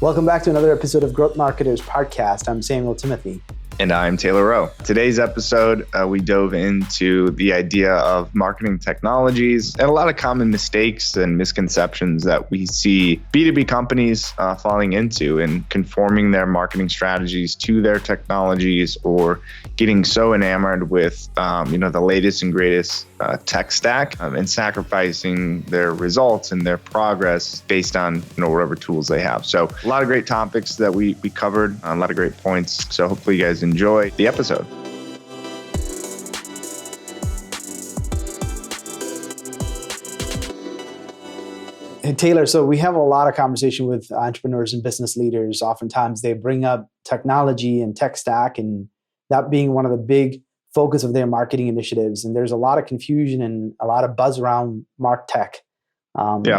Welcome back to another episode of Growth Marketers Podcast. I'm Samuel Timothy. And I'm Taylor Rowe. Today's episode, we dove into the idea of marketing technologies and a lot of common mistakes and misconceptions that we see B2B companies falling into and conforming their marketing strategies to their technologies or getting so enamored with the latest and greatest tech stack and sacrificing their results and their progress based on whatever tools they have. So a lot of great topics that we covered, a lot of great points. So hopefully you guys enjoy the episode. Hey, Taylor, so we have a lot of conversation with entrepreneurs and business leaders. Oftentimes they bring up technology and tech stack and that being one of the big focus of their marketing initiatives. And there's a lot of confusion and a lot of buzz around MarTech.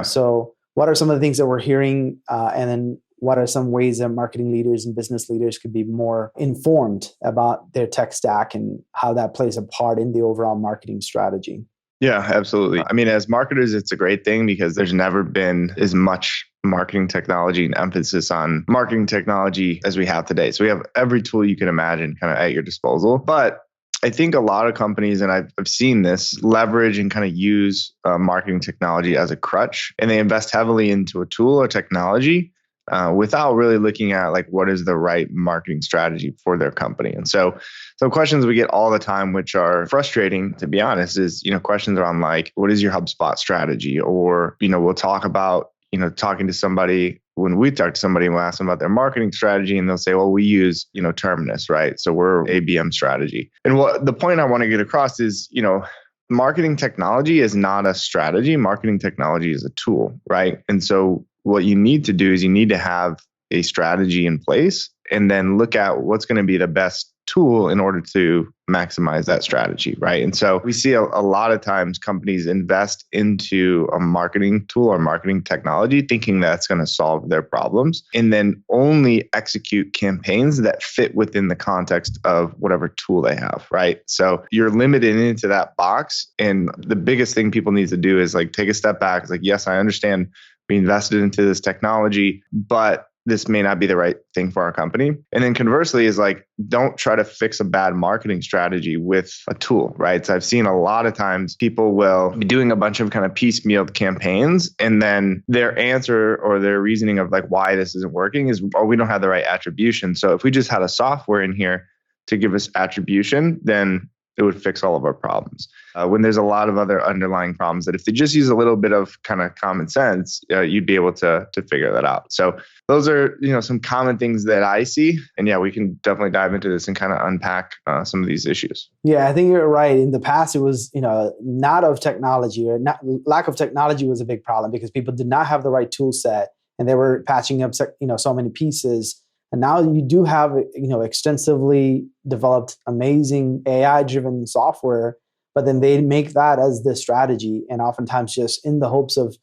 So what are some of the things that we're hearing? And then what are some ways that marketing leaders and business leaders could be more informed about their tech stack and how that plays a part in the overall marketing strategy? Yeah, absolutely. I mean, as marketers, it's a great thing because there's never been as much marketing technology and emphasis on marketing technology as we have today. So we have every tool you can imagine kind of at your disposal. But I think a lot of companies, and I've seen this, leverage and kind of use marketing technology as a crutch, and they invest heavily into a tool or technology without really looking at like what is the right marketing strategy for their company. And so questions we get all the time, which are frustrating, to be honest, is, questions around like, what is your HubSpot strategy? Or, we'll talk about, talking to somebody, when we talk to somebody and we'll ask them about their marketing strategy and they'll say, well, we use, Terminus, right? So we're ABM strategy. And what the point I want to get across is, marketing technology is not a strategy. Marketing technology is a tool, right? And so what you need to do is you need to have a strategy in place and then look at what's going to be the best tool in order to maximize that strategy, right? And so we see a lot of times companies invest into a marketing tool or marketing technology thinking that's going to solve their problems and then only execute campaigns that fit within the context of whatever tool they have, right? So you're limited into that box. And the biggest thing people need to do is like take a step back. It's like, yes, I understand we invested into this technology, but this may not be the right thing for our company. And then conversely is like, don't try to fix a bad marketing strategy with a tool, right? So I've seen a lot of times people will be doing a bunch of kind of piecemeal campaigns and then their answer or their reasoning of like why this isn't working is, oh, we don't have the right attribution. So if we just had a software in here to give us attribution, then it would fix all of our problems. When there's a lot of other underlying problems that if they just use a little bit of kind of common sense, you'd be able to figure that out. So those are, some common things that I see. And yeah, we can definitely dive into this and kind of unpack some of these issues. Yeah, I think you're right. In the past, it was, not of technology or lack of technology was a big problem because people did not have the right tool set and they were patching up, so many pieces. And now you do have, extensively developed amazing AI-driven software, but then they make that as the strategy and oftentimes just in the hopes of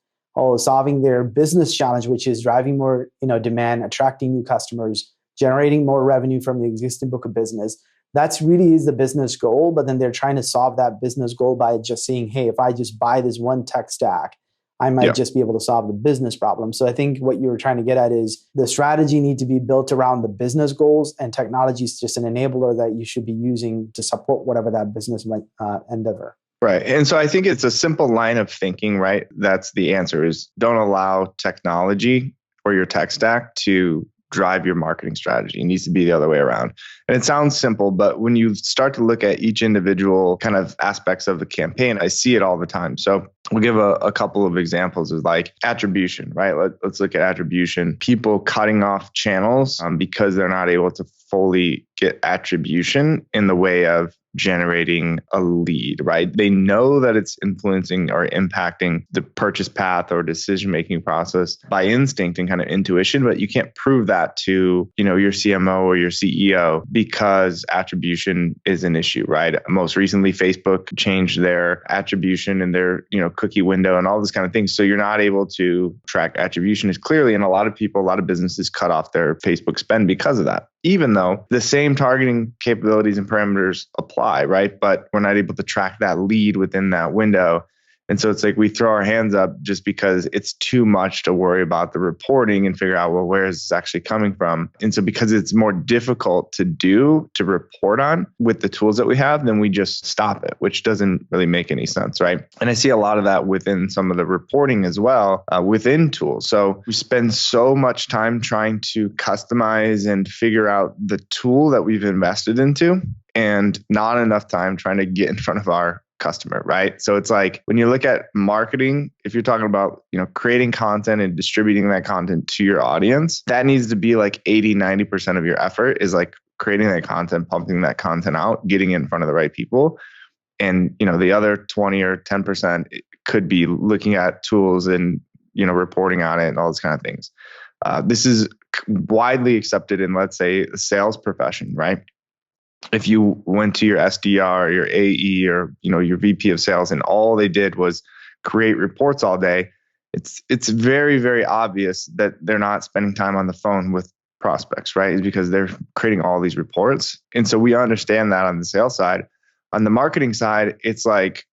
solving their business challenge, which is driving more, demand, attracting new customers, generating more revenue from the existing book of business. That's really is the business goal, but then they're trying to solve that business goal by just saying, hey, if I just buy this one tech stack, I might just be able to solve the business problem. So I think what you were trying to get at is the strategy need to be built around the business goals and technology is just an enabler that you should be using to support whatever that business might endeavor. Right. And so I think it's a simple line of thinking, right? That's the answer is don't allow technology or your tech stack to drive your marketing strategy. It needs to be the other way around. And it sounds simple, but when you start to look at each individual kind of aspects of the campaign, I see it all the time. So we'll give a couple of examples of like attribution, right? Let's look at attribution. People cutting off channels because they're not able to fully get attribution in the way of generating a lead, right? They know that it's influencing or impacting the purchase path or decision-making process by instinct and kind of intuition, but you can't prove that to, your CMO or your CEO because attribution is an issue, right? Most recently, Facebook changed their attribution and their, cookie window and all this kind of things. So you're not able to track attribution as clearly. And a lot of people, a lot of businesses cut off their Facebook spend because of that, even though the same targeting capabilities and parameters apply, right? But we're not able to track that lead within that window. And so it's like we throw our hands up just because it's too much to worry about the reporting and figure out, well, where is this actually coming from? And so because it's more difficult to report on with the tools that we have, then we just stop it, which doesn't really make any sense, right? And I see a lot of that within some of the reporting as well, within tools. So we spend so much time trying to customize and figure out the tool that we've invested into, and not enough time trying to get in front of our customer, right? So it's like when you look at marketing, if you're talking about, creating content and distributing that content to your audience, that needs to be like 80-90% of your effort is like creating that content, pumping that content out, getting in front of the right people. And, the other 20 or 10% could be looking at tools and, reporting on it and all those kind of things. This is widely accepted in, let's say, the sales profession, right? If you went to your SDR or your AE or your VP of sales and all they did was create reports all day, it's very, very obvious that they're not spending time on the phone with prospects, right? It's because they're creating all these reports. And so we understand that on the sales side. On the marketing side, it's like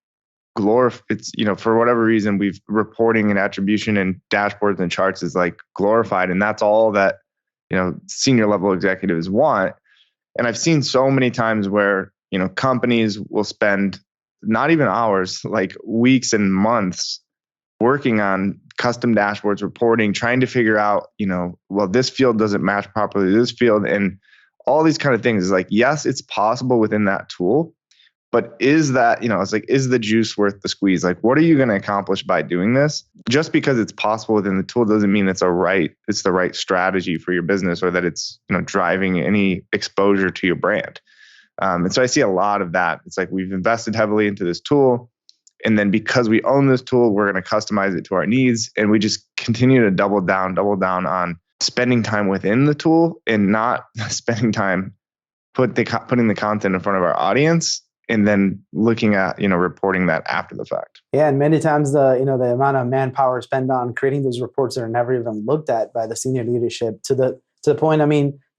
it's, for whatever reason, we've reporting and attribution and dashboards and charts is like glorified. And that's all that, senior level executives want. And I've seen so many times where, companies will spend not even hours, like weeks and months working on custom dashboards, reporting, trying to figure out, well, this field doesn't match properly to this field. And all these kind of things is like, yes, it's possible within that tool, but is that, it's like, is the juice worth the squeeze? Like, what are you going to accomplish by doing this? Just because it's possible within the tool doesn't mean it's the right strategy for your business, or that it's, driving any exposure to your brand. And so I see a lot of that. It's like we've invested heavily into this tool. And then because we own this tool, we're going to customize it to our needs. And we just continue to double down on spending time within the tool and not spending time putting the content in front of our audience, and then looking at, reporting that after the fact. Yeah. And many times the amount of manpower spent on creating those reports that are never even looked at by the senior leadership to the point,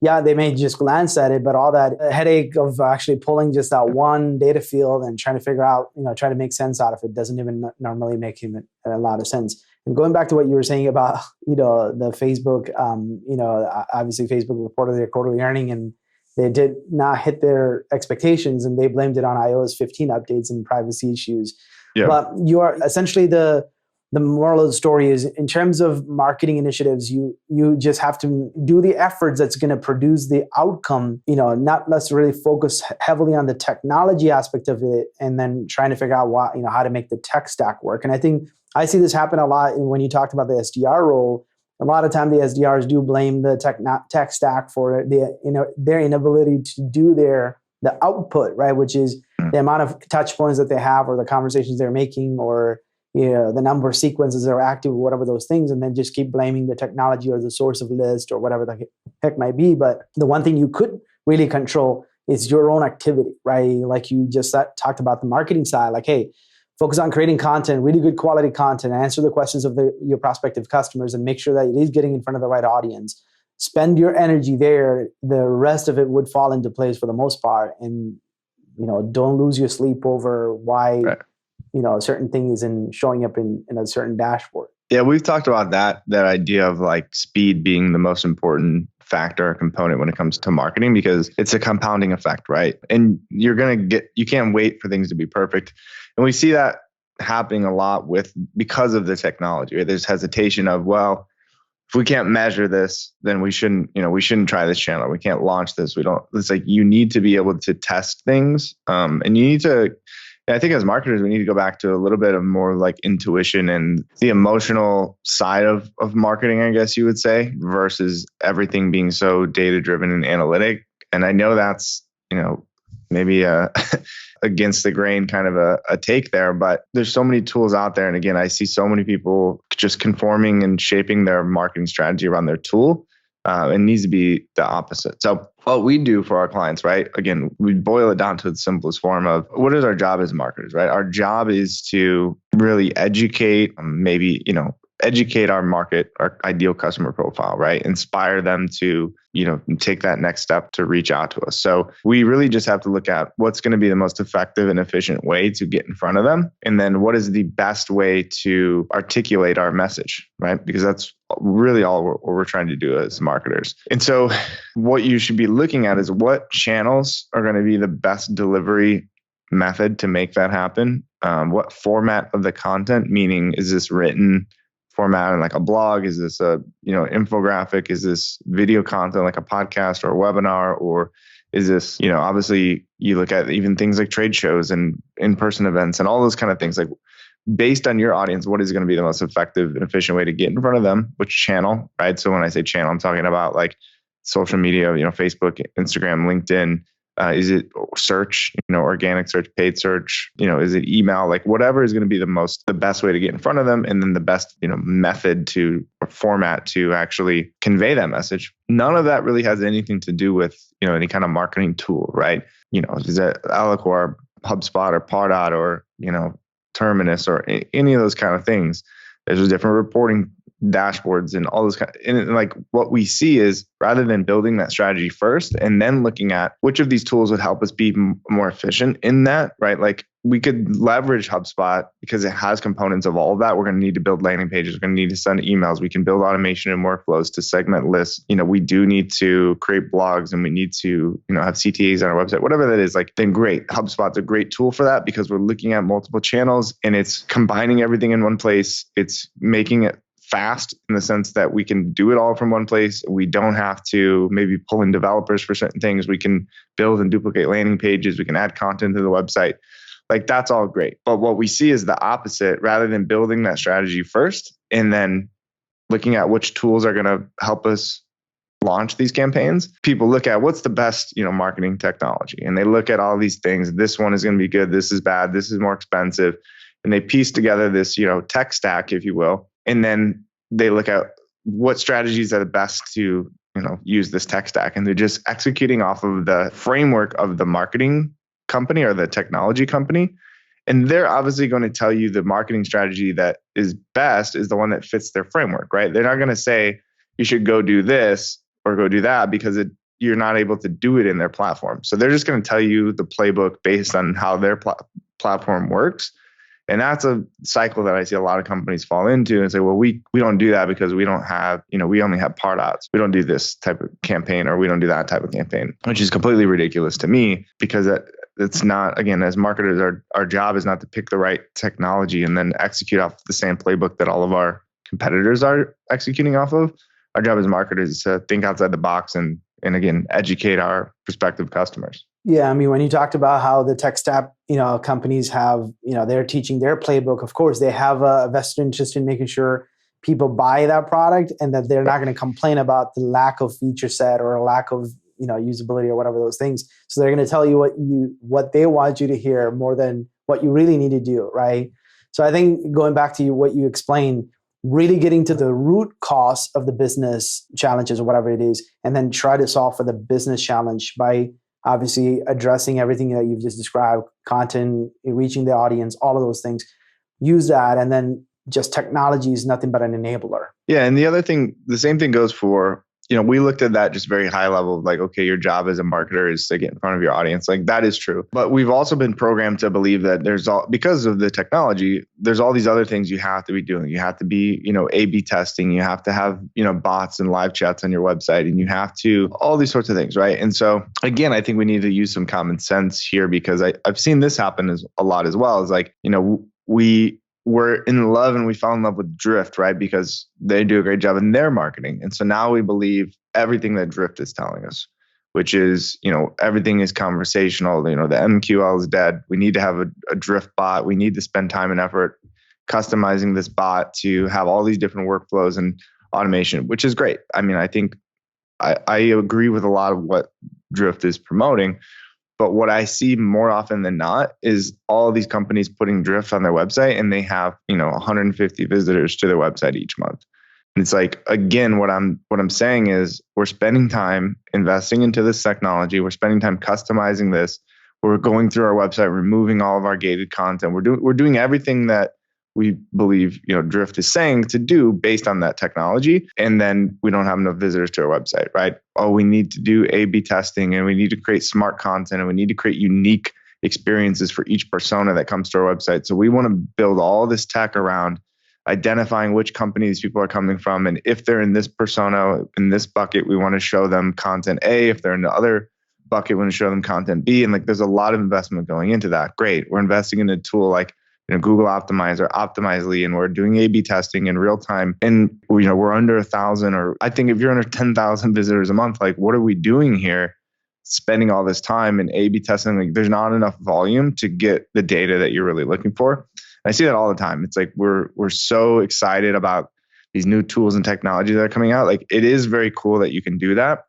yeah, they may just glance at it, but all that headache of actually pulling just that one data field and trying to figure out, try to make sense out of it doesn't even normally make a lot of sense. And going back to what you were saying about, the Facebook, obviously Facebook reported their quarterly earning and they did not hit their expectations, and they blamed it on iOS 15 updates and privacy issues. Yeah. But you are essentially the moral of the story is, in terms of marketing initiatives, you just have to do the efforts that's going to produce the outcome, not necessarily focus heavily on the technology aspect of it and then trying to figure out how to make the tech stack work. And I think I see this happen a lot when you talked about the SDR role. A lot of time the SDRs do blame the tech stack for their inability to do the output, right? Which is the amount of touch points that they have, or the conversations they're making, or the number of sequences that are active, or whatever those things, and then just keep blaming the technology or the source of list or whatever the heck might be. But the one thing you could really control is your own activity, right? Like you just talked about the marketing side, like, hey, focus on creating content, really good quality content, answer the questions of your prospective customers, and make sure that it is getting in front of the right audience. Spend your energy there. The rest of it would fall into place for the most part. And, don't lose your sleep over why, a certain thing isn't showing up in a certain dashboard. Yeah, we've talked about that idea of like speed being the most important factor or component when it comes to marketing, because it's a compounding effect, right? And you can't wait for things to be perfect. And we see that happening a lot because of the technology, right? There's hesitation of, well, if we can't measure this, then we shouldn't try this channel. We can't launch this. It's like, you need to be able to test things. And you need to, I think as marketers, we need to go back to a little bit of more like intuition and the emotional side of marketing, I guess you would say, versus everything being so data driven and analytic. And I know that's, maybe against the grain kind of a take there, but there's so many tools out there. And again, I see so many people just conforming and shaping their marketing strategy around their tool. It needs to be the opposite. So what we do for our clients, right? Again, we boil it down to the simplest form of what is our job as marketers, right? Our job is to really educate, maybe, educate our market, our ideal customer profile, right? Inspire them to, take that next step to reach out to us. So we really just have to look at what's going to be the most effective and efficient way to get in front of them. And then what is the best way to articulate our message, right? Because that's really all what we're trying to do as marketers. And so what you should be looking at is what channels are going to be the best delivery method to make that happen. What format of the content, meaning is this written format in like a blog? Is this a infographic? Is this video content like a podcast or a webinar? Or is this, obviously you look at even things like trade shows and in-person events and all those kind of things. Like based on your audience, what is going to be the most effective and efficient way to get in front of them? Which channel, right? So when I say channel, I'm talking about like social media, Facebook, Instagram, LinkedIn. Is it search, organic search, paid search, is it email, like whatever is going to be the best way to get in front of them. And then the best, method to or format to actually convey that message. None of that really has anything to do with, any kind of marketing tool, right? Is it Eloquent, HubSpot or Pardot or, Terminus or any of those kind of things. There's different reporting dashboards and all those and like what we see is rather than building that strategy first and then looking at which of these tools would help us be more efficient in that, right? Like we could leverage HubSpot because it has components of all of that. We're going to need to build landing pages. We're going to need to send emails. We can build automation and workflows to segment lists. We do need to create blogs and we need to, have CTAs on our website, whatever that is, like then great. HubSpot's a great tool for that because we're looking at multiple channels and it's combining everything in one place. It's making it fast in the sense that we can do it all from one place. We don't have to maybe pull in developers for certain things. We can build and duplicate landing pages. We can add content to the website. Like that's all great. But what we see is the opposite. Rather than building that strategy first and then looking at which tools are going to help us launch these campaigns, people look at what's the best, marketing technology. And they look at all these things. This one is going to be good. This is bad. This is more expensive. And they piece together this, tech stack, if you will. And then they look at what strategies are the best to, use this tech stack. And they're just executing off of the framework of the marketing company or the technology company. And they're obviously going to tell you the marketing strategy that is best is the one that fits their framework, right? They're not going to say you should go do this or go do that because you're not able to do it in their platform. So they're just going to tell you the playbook based on how their platform works. And that's a cycle that I see a lot of companies fall into and say, well, we don't do that because we don't have, we only have Pardots. We don't do this type of campaign or we don't do that type of campaign, which is completely ridiculous to me because it's not, again, as marketers, our job is not to pick the right technology and then execute off the same playbook that all of our competitors are executing off of. Our job as marketers is to think outside the box and again, educate our prospective customers. Yeah, I mean, when you talked about how the tech stack, companies have, they're teaching their playbook. Of course, they have a vested interest in making sure people buy that product and that they're not going to complain about the lack of feature set or a lack of, usability or whatever those things. So they're going to tell you what they want you to hear more than what you really need to do, right? So I think going back to what you explained, really getting to the root cause of the business challenges or whatever it is, and then try to solve for the business challenge by obviously addressing everything that you've just described, content, reaching the audience, all of those things. Use that. And then just technology is nothing but an enabler. Yeah. And the same thing goes for, we looked at that just very high level, like, okay, your job as a marketer is to get in front of your audience. Like that is true. But we've also been programmed to believe that because of the technology, there's all these other things you have to be doing. You have to be, A/B testing. You have to have, bots and live chats on your website, and you have to all these sorts of things, right? And so again, I think we need to use some common sense here because I've seen this happen a lot as well. Is like, we're in love and we fell in love with Drift, right? Because they do a great job in their marketing. And so now we believe everything that Drift is telling us, which is, everything is conversational. The MQL is dead. We need to have a Drift bot. We need to spend time and effort customizing this bot to have all these different workflows and automation, which is great. I mean, I think I agree with a lot of what Drift is promoting. But what I see more often than not is all these companies putting Drift on their website and they have, 150 visitors to their website each month. And it's like, again, what I'm saying is we're spending time investing into this technology. We're spending time customizing this. We're going through our website, removing all of our gated content. We're doing everything that we believe, Drift is saying to do based on that technology. And then we don't have enough visitors to our website, right? Oh, we need to do A/B testing, and we need to create smart content, and we need to create unique experiences for each persona that comes to our website. So we want to build all this tech around identifying which companies people are coming from. And if they're in this persona, in this bucket, we want to show them content A. If they're in the other bucket, we want to show them content B. And there's a lot of investment going into that. Great. We're investing in a tool like Google Optimize or Optimizely, and we're doing A/B testing in real time. And we're under 1,000, or I think if you're under 10,000 visitors a month, what are we doing here? Spending all this time in A/B testing, there's not enough volume to get the data that you're really looking for. And I see that all the time. It's we're so excited about these new tools and technology that are coming out. It is very cool that you can do that.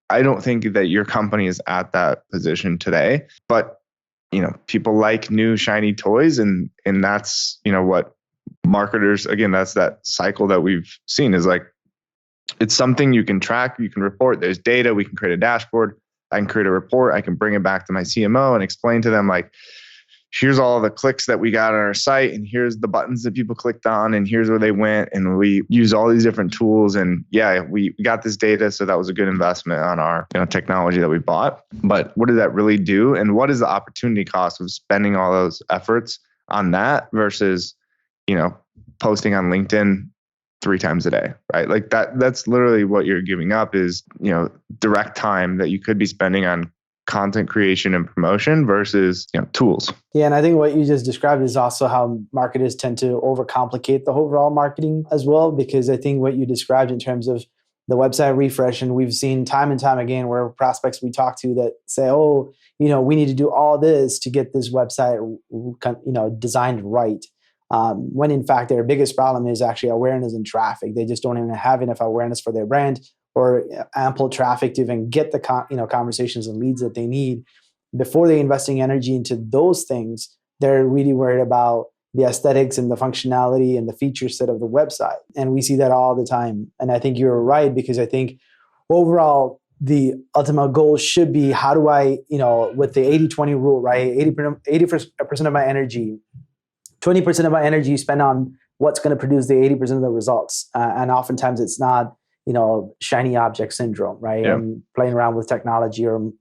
I don't think that your company is at that position today, but people like new shiny toys, and that's what marketers, again, that's that cycle that we've seen is it's something you can track, you can report. There's data, we can create a dashboard. I can create a report. I can bring it back to my CMO and explain to them here's all the clicks that we got on our site, and here's the buttons that people clicked on, and here's where they went. And we use all these different tools, and we got this data. So that was a good investment on our technology that we bought. But what did that really do? And what is the opportunity cost of spending all those efforts on that versus, posting on LinkedIn 3 times a day, right? That's literally what you're giving up is, direct time that you could be spending on content creation and promotion versus tools. Yeah, and I think what you just described is also how marketers tend to overcomplicate the overall marketing as well, because I think what you described in terms of the website refresh, and we've seen time and time again where prospects we talk to that say, oh, we need to do all this to get this website designed right. When in fact their biggest problem is actually awareness and traffic. They just don't even have enough awareness for their brand or ample traffic to even get the conversations and leads that they need. Before they investing energy into those things, they're really worried about the aesthetics and the functionality and the feature set of the website. And we see that all the time. And I think you're right, because I think overall, the ultimate goal should be, how do I, with the 80-20 rule, right? 80% of my energy, 20% of my energy spent on what's going to produce the 80% of the results. And oftentimes it's not, shiny object syndrome, right? Yeah. And playing around with technology or,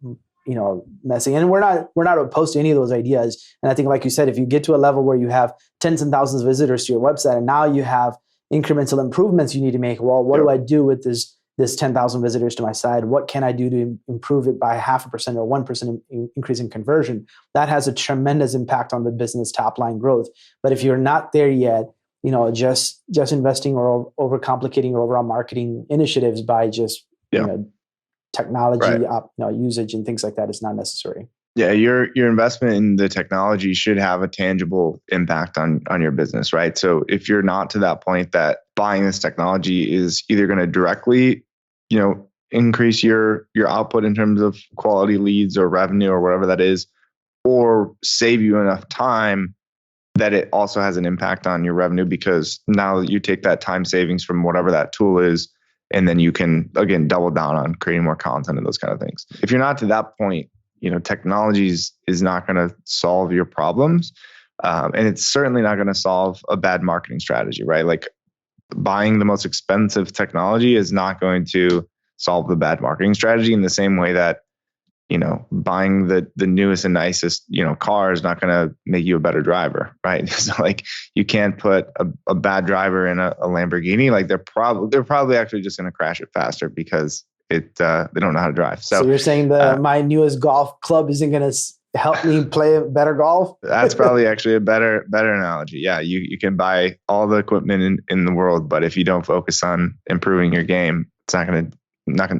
messing. And we're not opposed to any of those ideas. And I think, like you said, if you get to a level where you have tens and thousands of visitors to your website, and now you have incremental improvements you need to make. Well, what do I do with this 10,000 visitors to my site? What can I do to improve it by 0.5% or 1% increase in conversion? That has a tremendous impact on the business top line growth. But if you're not there yet, just investing or overcomplicating your overall marketing initiatives by just technology usage and things like that is not necessary. Yeah, your investment in the technology should have a tangible impact on your business, right? So if you're not to that point that buying this technology is either going to directly, increase your output in terms of quality leads or revenue or whatever that is, or save you enough time that it also has an impact on your revenue, because now you take that time savings from whatever that tool is, and then you can, again, double down on creating more content and those kind of things. If you're not to that point, technology is not going to solve your problems. And it's certainly not going to solve a bad marketing strategy, right? Buying the most expensive technology is not going to solve the bad marketing strategy in the same way that, buying the newest and nicest, car is not going to make you a better driver, right? So you can't put a bad driver in a Lamborghini. They're probably actually just going to crash it faster because they don't know how to drive. So you're saying my newest golf club isn't going to help me play better golf? That's probably actually a better analogy. Yeah, you can buy all the equipment in the world, but if you don't focus on improving your game, it's not going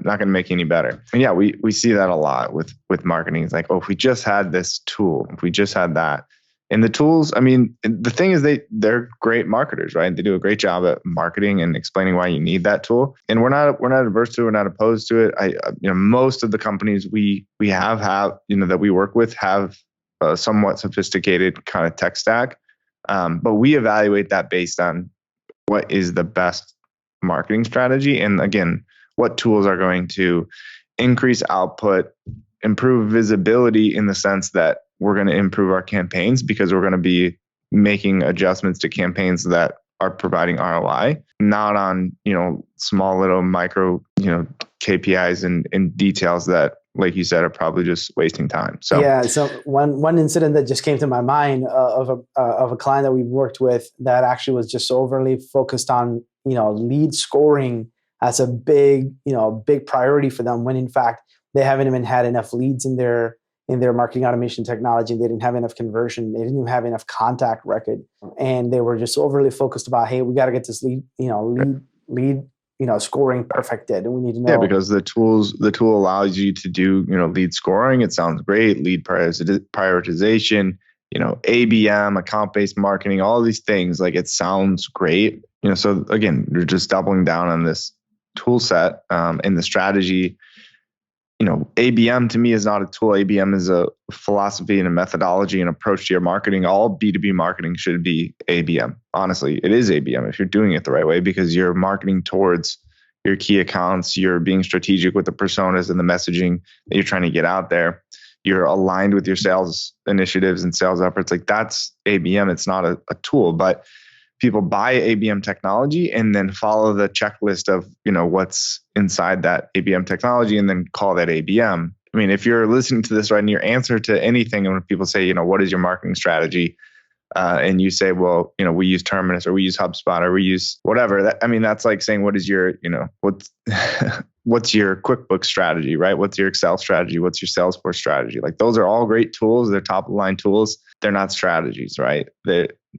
to make you any better. And yeah, we see that a lot with marketing. It's if we just had this tool, if we just had that. And the tools, the thing is they're great marketers, right? They do a great job at marketing and explaining why you need that tool. And we're not averse to it, we're not opposed to it. Most of the companies we have that we work with have a somewhat sophisticated kind of tech stack. But we evaluate that based on what is the best marketing strategy. And again, what tools are going to increase output, improve visibility in the sense that we're going to improve our campaigns because we're going to be making adjustments to campaigns that are providing ROI, not on, small little micro, KPIs and details that, like you said, are probably just wasting time. So yeah, so one incident that just came to my mind of a client that we've worked with that actually was just overly focused on lead scoring as a big priority for them, when in fact they haven't even had enough leads in their marketing automation technology. They didn't have enough conversion. They didn't even have enough contact record, and they were just overly focused about, hey, we got to get this lead scoring perfected, and we need to know. Yeah, because the tool allows you to do lead scoring. It sounds great. Lead prioritization, ABM, account-based marketing, all these things. Like, it sounds great. So again, you're just doubling down on this tool set and the strategy. ABM to me is not a tool. ABM is a philosophy and a methodology and approach to your marketing. All B2B marketing should be ABM. Honestly, it is ABM if you're doing it the right way, because you're marketing towards your key accounts. You're being strategic with the personas and the messaging that you're trying to get out there. You're aligned with your sales initiatives and sales efforts. Like, that's ABM. It's not a tool, but people buy ABM technology and then follow the checklist of, what's inside that ABM technology and then call that ABM. I mean, if you're listening to this right and your answer to anything, and when people say, what is your marketing strategy? And you say, well, we use Terminus, or we use HubSpot, or we use whatever. That's like saying, what is your, what's your QuickBooks strategy, right? What's your Excel strategy? What's your Salesforce strategy? Like, those are all great tools. They're top of the line tools. They're not strategies, right?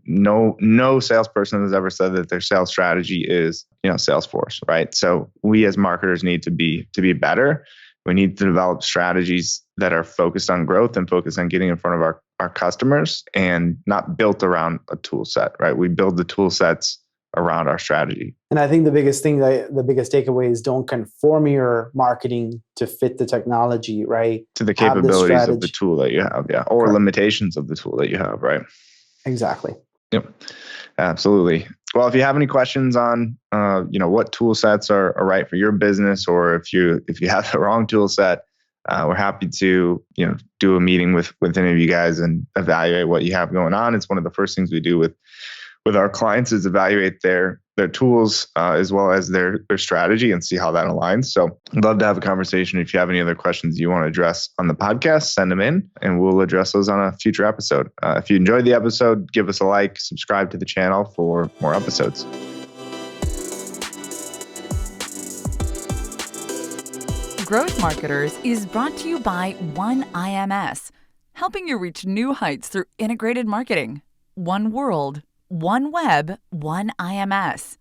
No salesperson has ever said that their sales strategy is, Salesforce, right? So we as marketers need to be better. We need to develop strategies that are focused on growth and focused on getting in front of our customers, and not built around a tool set, right? We build the tool sets around our strategy. And I think the biggest takeaway is, don't conform your marketing to fit the technology, right? To the capabilities of the tool that you have, yeah. Or Correct. Limitations of the tool that you have, right? Exactly. Yep. Absolutely. Well, if you have any questions on, what tool sets are right for your business, or if you have the wrong tool set, we're happy to, do a meeting with any of you guys and evaluate what you have going on. It's one of the first things we do with our clients, is evaluate their tools as well as their strategy, and see how that aligns. So I'd love to have a conversation. If you have any other questions you want to address on the podcast, send them in and we'll address those on a future episode. If you enjoyed the episode, give us a like, subscribe to the channel for more episodes. Growth Marketers is brought to you by One IMS, helping you reach new heights through integrated marketing. One world, one web, one IMS.